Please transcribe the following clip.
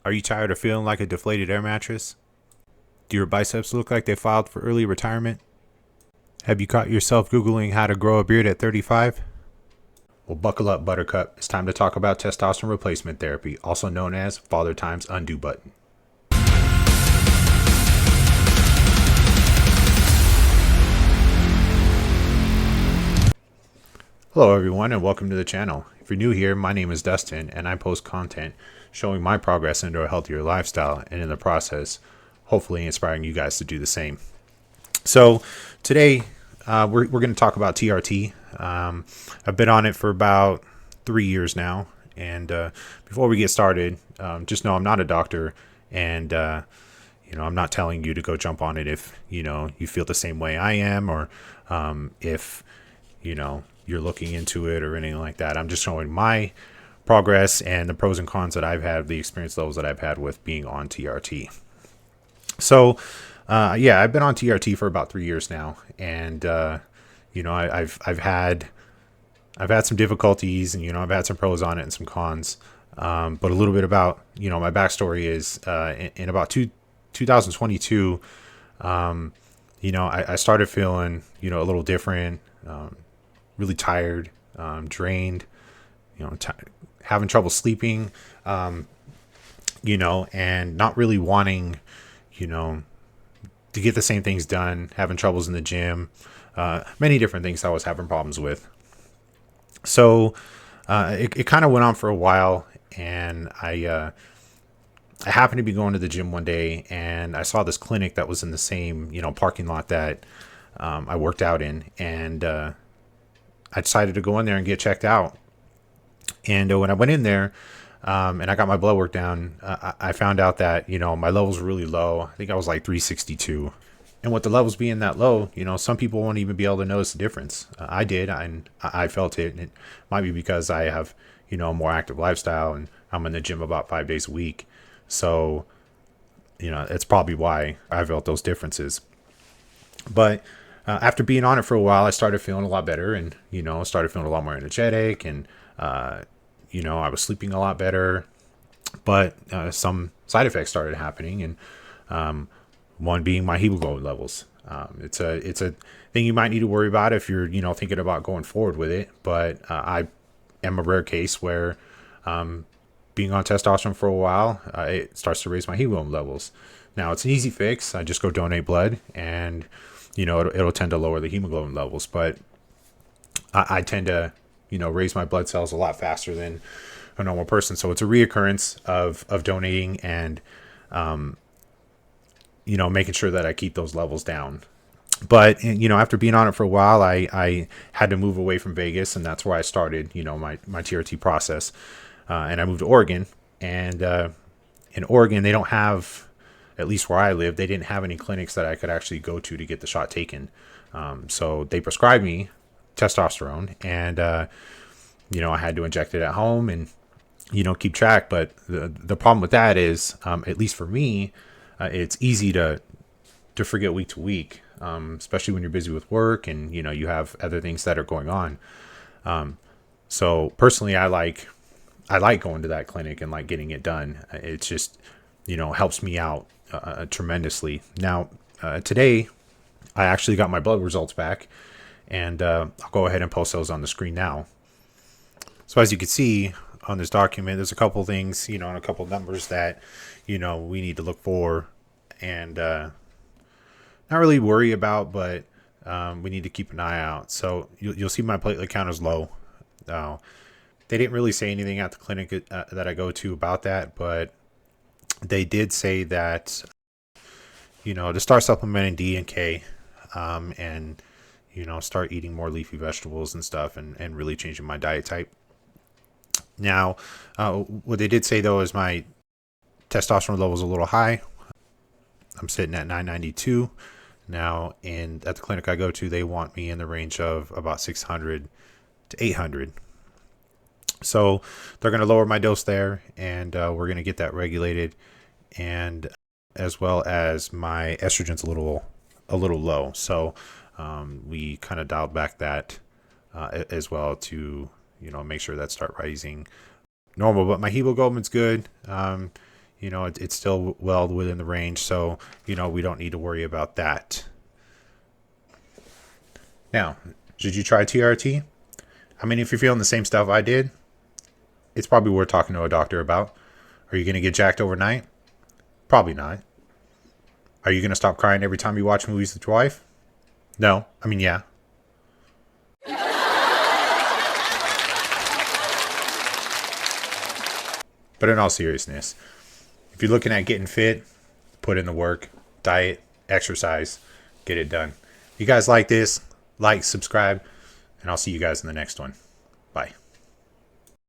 Are you tired of feeling like a deflated air mattress? Do your biceps look like they filed for early retirement? Have you caught yourself Googling how to grow a beard at 35? Well, buckle up, Buttercup. It's time to talk about testosterone replacement therapy, also known as Father Time's undo button. Hello, everyone, and welcome to the channel. If you're new here, my name is Dustin, and I post content showing my progress into a healthier lifestyle, and in the process, hopefully inspiring you guys to do the same. So today, we're going to talk about TRT. I've been on it for about 3 years now, and before we get started, just know I'm not a doctor, and I'm not telling you to go jump on it if you feel the same way I am, or if you're looking into it or anything like that. I'm just showing my progress and the pros and cons that I've had, the experience levels that I've had with being on TRT. So, I've been on TRT for about 3 years now, and I've had some difficulties, and I've had some pros on it and some cons. But a little bit about my backstory is in about 2022, I started feeling a little different, really tired, drained, having trouble sleeping, and not really wanting to get the same things done, having troubles in the gym, many different things I was having problems with. So it kind of went on for a while, and I happened to be going to the gym one day, and I saw this clinic that was in the same parking lot that I worked out in, and I decided to go in there and get checked out. And when I went in there, and I got my blood work done, I found out that my levels were really low. I think I was like 362. And with the levels being that low, some people won't even be able to notice the difference. I did, and I felt it. And it might be because I have a more active lifestyle, and I'm in the gym about 5 days a week. So it's probably why I felt those differences. But after being on it for a while, I started feeling a lot better, and started feeling a lot more energetic, and I was sleeping a lot better. But some side effects started happening, and one being my hemoglobin levels. It's a thing you might need to worry about if you're thinking about going forward with it. But I am a rare case where being on testosterone for a while, it starts to raise my hemoglobin levels. Now it's an easy fix. I just go donate blood, and it'll tend to lower the hemoglobin levels. But I tend to raise my blood cells a lot faster than a normal person. So it's a reoccurrence of donating, and making sure that I keep those levels down. But after being on it for a while, I had to move away from Vegas, and that's where I started my TRT process. And I moved to Oregon, and in Oregon they don't have, at least where I live, they didn't have any clinics that I could actually go to get the shot taken. So they prescribed me testosterone, and I had to inject it at home and keep track. But the problem with that is, at least for me, it's easy to forget week to week, especially when you're busy with work and you have other things that are going on. So personally, I like going to that clinic and like getting it done. It's just helps me out tremendously. Now today I actually got my blood results back, and I'll go ahead and post those on the screen now. So as you can see on this document, there's a couple things, and a couple numbers that, we need to look for, and not really worry about, but we need to keep an eye out. So you'll see my platelet count is low. They didn't really say anything at the clinic that I go to about that, but they did say that, to start supplementing D and K, and, start eating more leafy vegetables and stuff, and really changing my diet type. Now, what they did say, though, is my testosterone level is a little high. I'm sitting at 992 now, and at the clinic I go to, they want me in the range of about 600 to 800. So they're going to lower my dose there, and we're going to get that regulated, and as well as my estrogen's a little low. So we kind of dialed back that as well to make sure that start rising normal. But my hemoglobin's good. You know, it's still well within the range, so you know we don't need to worry about that. Now, should you try TRT? I mean, if you're feeling the same stuff I did, it's probably worth talking to a doctor about. Are you going to get jacked overnight? Probably not. Are you going to stop crying every time you watch movies with your wife? No. I mean, yeah. But in all seriousness, if you're looking at getting fit, put in the work, diet, exercise, get it done. If you guys like this, like, subscribe, and I'll see you guys in the next one. Bye.